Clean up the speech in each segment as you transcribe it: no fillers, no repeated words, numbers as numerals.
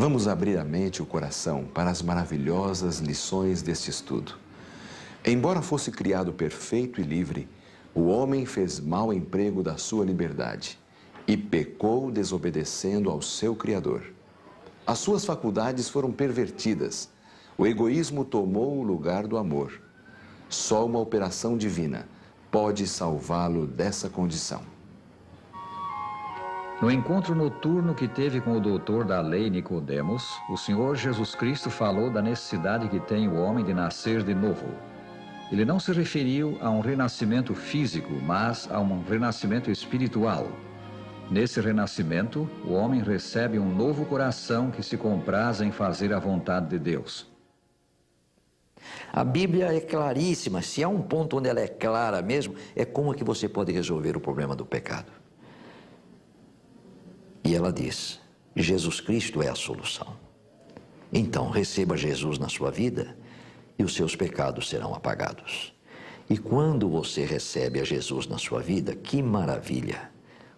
Vamos abrir a mente e o coração para as maravilhosas lições deste estudo. Embora fosse criado perfeito e livre, o homem fez mau emprego da sua liberdade e pecou desobedecendo ao seu Criador. As suas faculdades foram pervertidas, o egoísmo tomou o lugar do amor. Só uma operação divina pode salvá-lo dessa condição. No encontro noturno que teve com o doutor da lei Nicodemos, o Senhor Jesus Cristo falou da necessidade que tem o homem de nascer de novo. Ele não se referiu a um renascimento físico, mas a um renascimento espiritual. Nesse renascimento, o homem recebe um novo coração que se compraz em fazer a vontade de Deus. A Bíblia é claríssima. Se há um ponto onde ela é clara mesmo, é como é que você pode resolver o problema do pecado. E ela diz, Jesus Cristo é a solução. Então, receba Jesus na sua vida e os seus pecados serão apagados. E quando você recebe a Jesus na sua vida, que maravilha!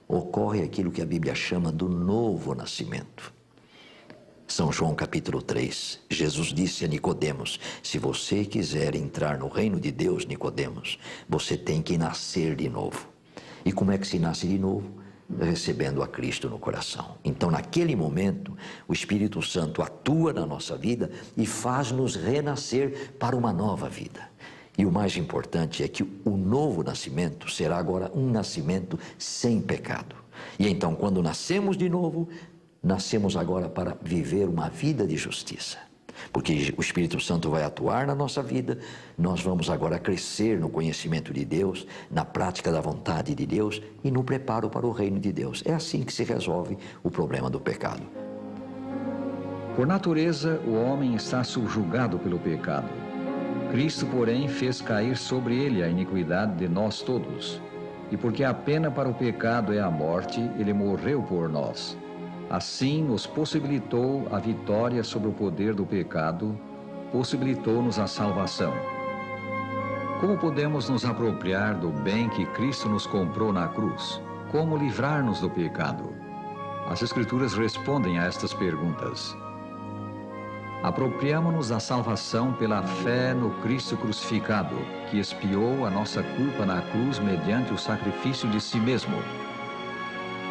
Ocorre aquilo que a Bíblia chama do novo nascimento. São João capítulo 3, Jesus disse a Nicodemos, se você quiser entrar no reino de Deus, Nicodemos, você tem que nascer de novo. E como é que se nasce de novo? Recebendo a Cristo no coração. Então, naquele momento, o Espírito Santo atua na nossa vida e faz-nos renascer para uma nova vida. E o mais importante é que o novo nascimento será agora um nascimento sem pecado. E então, quando nascemos de novo, nascemos agora para viver uma vida de justiça. Porque o Espírito Santo vai atuar na nossa vida, nós vamos agora crescer no conhecimento de Deus, na prática da vontade de Deus e no preparo para o reino de Deus. É assim que se resolve o problema do pecado. Por natureza, o homem está subjugado pelo pecado. Cristo, porém, fez cair sobre ele a iniquidade de nós todos. E porque a pena para o pecado é a morte, ele morreu por nós. Assim nos possibilitou a vitória sobre o poder do pecado, possibilitou-nos a salvação. Como podemos nos apropriar do bem que Cristo nos comprou na cruz? Como livrar-nos do pecado? As Escrituras respondem a estas perguntas. Apropriamo-nos da salvação pela fé no Cristo crucificado, que expiou a nossa culpa na cruz mediante o sacrifício de si mesmo.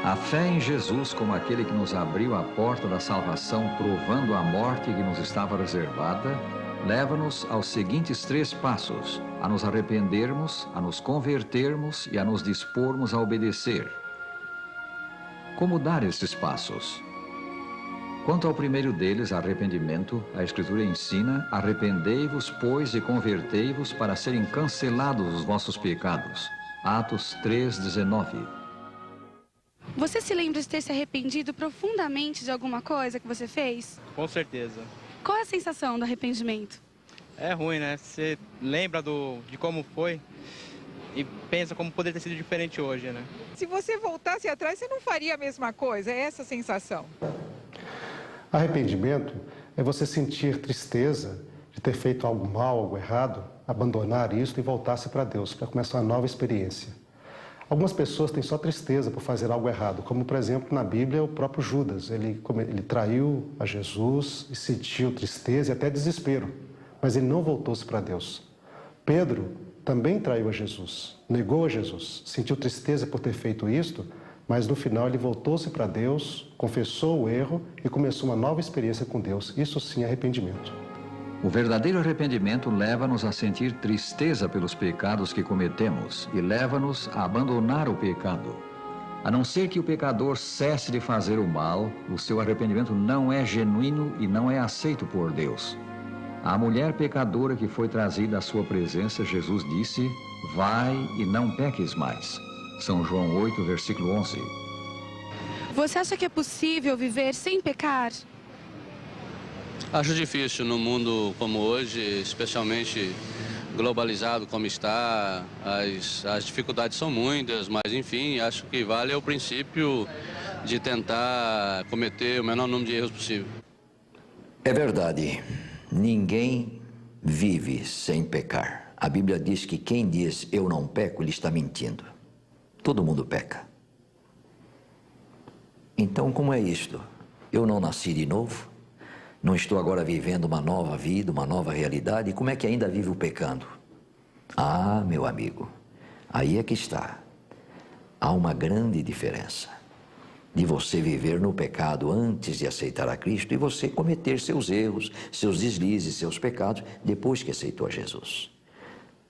A fé em Jesus como aquele que nos abriu a porta da salvação, provando a morte que nos estava reservada, leva-nos aos seguintes 3 passos: a nos arrependermos, a nos convertermos e a nos dispormos a obedecer. Como dar esses passos? Quanto ao primeiro deles, arrependimento, a Escritura ensina: arrependei-vos, pois, e convertei-vos para serem cancelados os vossos pecados. Atos 3:19. Você se lembra de ter se arrependido profundamente de alguma coisa que você fez? Com certeza. Qual é a sensação do arrependimento? É ruim, né? Você lembra de como foi e pensa como poderia ter sido diferente hoje, né? Se você voltasse atrás, você não faria a mesma coisa, é essa a sensação. Arrependimento é você sentir tristeza de ter feito algo mal, algo errado, abandonar isso e voltar-se para Deus, para começar uma nova experiência. Algumas pessoas têm só tristeza por fazer algo errado, como, por exemplo, na Bíblia, o próprio Judas. Ele traiu a Jesus e sentiu tristeza e até desespero, mas ele não voltou-se para Deus. Pedro também traiu a Jesus, negou a Jesus, sentiu tristeza por ter feito isto, mas no final ele voltou-se para Deus, confessou o erro e começou uma nova experiência com Deus. Isso sim é arrependimento. O verdadeiro arrependimento leva-nos a sentir tristeza pelos pecados que cometemos e leva-nos a abandonar o pecado. A não ser que o pecador cesse de fazer o mal, o seu arrependimento não é genuíno e não é aceito por Deus. À mulher pecadora que foi trazida à sua presença, Jesus disse: vai e não peques mais. São João 8, versículo 11. Você acha que é possível viver sem pecar? Acho difícil no mundo como hoje, especialmente globalizado como está, as dificuldades são muitas, mas enfim, acho que vale o princípio de tentar cometer o menor número de erros possível. É verdade, ninguém vive sem pecar. A Bíblia diz que quem diz eu não peco, ele está mentindo. Todo mundo peca. Então como é isto? Eu não nasci de novo? Não estou agora vivendo uma nova vida, uma nova realidade? E como é que ainda vivo pecando? Ah, meu amigo, aí é que está. Há uma grande diferença de você viver no pecado antes de aceitar a Cristo e você cometer seus erros, seus deslizes, seus pecados depois que aceitou a Jesus.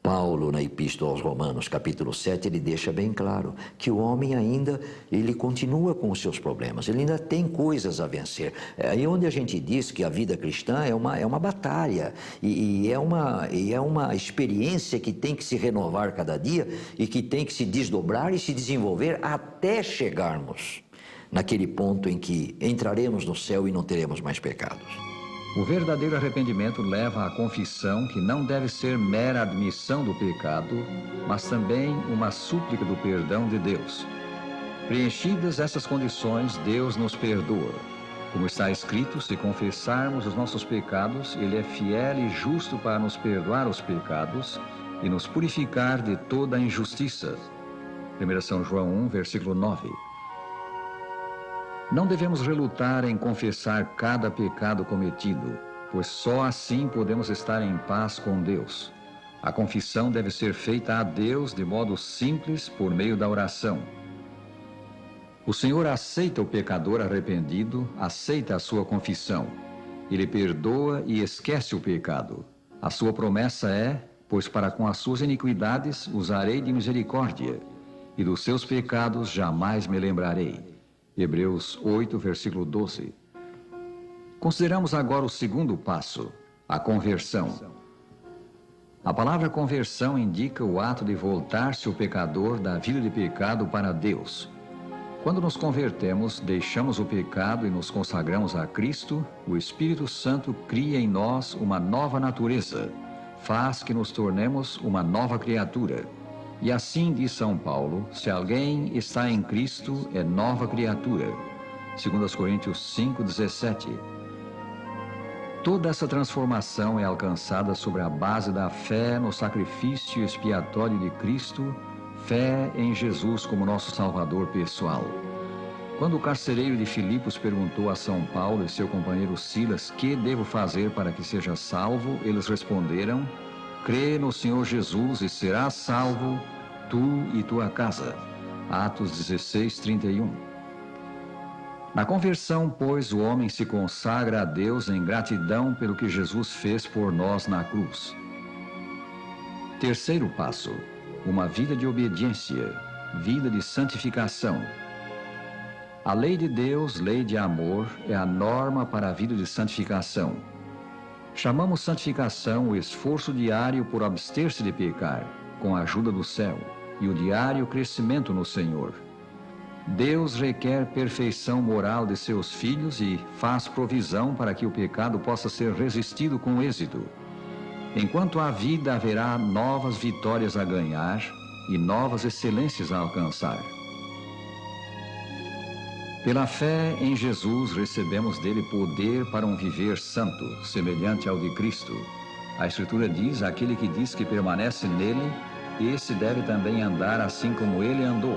Paulo, na Epístola aos Romanos, capítulo 7, ele deixa bem claro que o homem ainda, ele continua com os seus problemas, ele ainda tem coisas a vencer. É aí onde a gente diz que a vida cristã é uma batalha e é uma experiência que tem que se renovar cada dia e que tem que se desdobrar e se desenvolver até chegarmos naquele ponto em que entraremos no céu e não teremos mais pecados. O verdadeiro arrependimento leva à confissão, que não deve ser mera admissão do pecado, mas também uma súplica do perdão de Deus. Preenchidas essas condições, Deus nos perdoa. Como está escrito, se confessarmos os nossos pecados, Ele é fiel e justo para nos perdoar os pecados e nos purificar de toda a injustiça. 1 São João 1, versículo 9. Não devemos relutar em confessar cada pecado cometido, pois só assim podemos estar em paz com Deus. A confissão deve ser feita a Deus de modo simples, por meio da oração. O Senhor aceita o pecador arrependido, aceita a sua confissão. Ele perdoa e esquece o pecado. A sua promessa é: pois para com as suas iniquidades usarei de misericórdia, e dos seus pecados jamais me lembrarei. Hebreus 8, versículo 12. Consideramos agora o segundo passo, a conversão. A palavra conversão indica o ato de voltar-se o pecador da vida de pecado para Deus. Quando nos convertemos, deixamos o pecado e nos consagramos a Cristo, o Espírito Santo cria em nós uma nova natureza, faz que nos tornemos uma nova criatura. E assim diz São Paulo: se alguém está em Cristo, é nova criatura. 2 Coríntios 5:17. Toda essa transformação é alcançada sobre a base da fé no sacrifício expiatório de Cristo, fé em Jesus como nosso Salvador pessoal. Quando o carcereiro de Filipos perguntou a São Paulo e seu companheiro Silas: que devo fazer para que seja salvo? Eles responderam: crê no Senhor Jesus e serás salvo, tu e tua casa. Atos 16:31. Na conversão, pois, o homem se consagra a Deus em gratidão pelo que Jesus fez por nós na cruz. Terceiro passo, uma vida de obediência, vida de santificação. A lei de Deus, lei de amor, é a norma para a vida de santificação. Chamamos santificação o esforço diário por abster-se de pecar, com a ajuda do céu, e o diário crescimento no Senhor. Deus requer perfeição moral de seus filhos e faz provisão para que o pecado possa ser resistido com êxito. Enquanto há vida, haverá novas vitórias a ganhar e novas excelências a alcançar. Pela fé em Jesus, recebemos dele poder para um viver santo, semelhante ao de Cristo. A Escritura diz: aquele que diz que permanece nele, esse deve também andar assim como ele andou.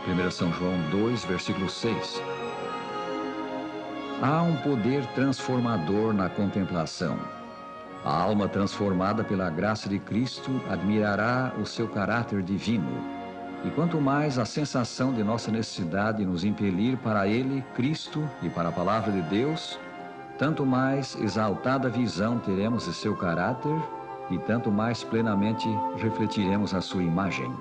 1 São João 2, versículo 6. Há um poder transformador na contemplação. A alma transformada pela graça de Cristo admirará o seu caráter divino. E quanto mais a sensação de nossa necessidade nos impelir para Ele, Cristo, e para a Palavra de Deus, tanto mais exaltada visão teremos de seu caráter e tanto mais plenamente refletiremos a sua imagem.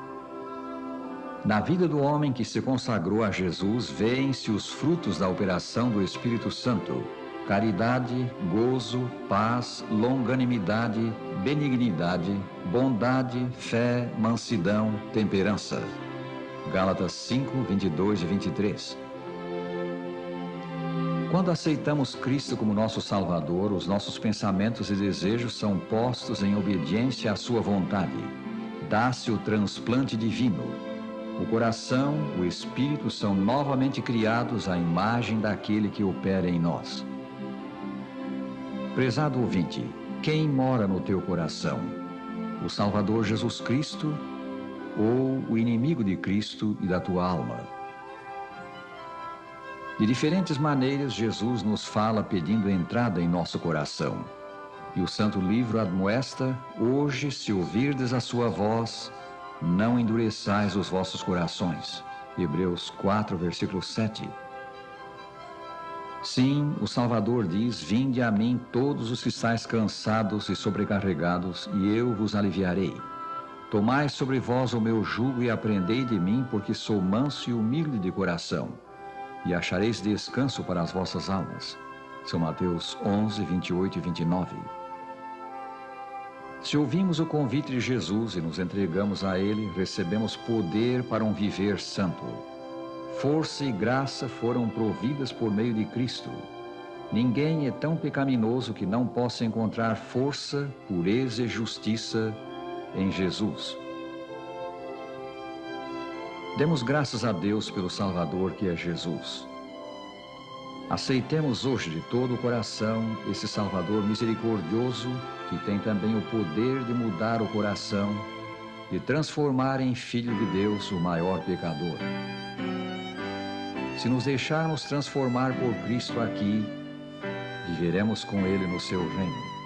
Na vida do homem que se consagrou a Jesus, veem-se os frutos da operação do Espírito Santo: caridade, gozo, paz, longanimidade, benignidade, bondade, fé, mansidão, temperança. Gálatas 5, 22 e 23. Quando aceitamos Cristo como nosso Salvador, os nossos pensamentos e desejos são postos em obediência à sua vontade. Dá-se o transplante divino. O coração, o espírito são novamente criados à imagem daquele que opera em nós. Prezado ouvinte, quem mora no teu coração? O Salvador Jesus Cristo ou o inimigo de Cristo e da tua alma? De diferentes maneiras, Jesus nos fala pedindo entrada em nosso coração. E o Santo Livro admoesta: hoje, se ouvirdes a sua voz, não endureçais os vossos corações. Hebreus 4, versículo 7. Sim, o Salvador diz: vinde a mim todos os que estáis cansados e sobrecarregados, e eu vos aliviarei. Tomai sobre vós o meu jugo e aprendei de mim, porque sou manso e humilde de coração, e achareis descanso para as vossas almas. São Mateus 11, 28 e 29. Se ouvimos o convite de Jesus e nos entregamos a Ele, recebemos poder para um viver santo. Força e graça foram providas por meio de Cristo. Ninguém é tão pecaminoso que não possa encontrar força, pureza e justiça em Jesus. Demos graças a Deus pelo Salvador que é Jesus. Aceitemos hoje de todo o coração esse Salvador misericordioso, que tem também o poder de mudar o coração, de transformar em Filho de Deus o maior pecador. Se nos deixarmos transformar por Cristo aqui, viveremos com Ele no seu reino.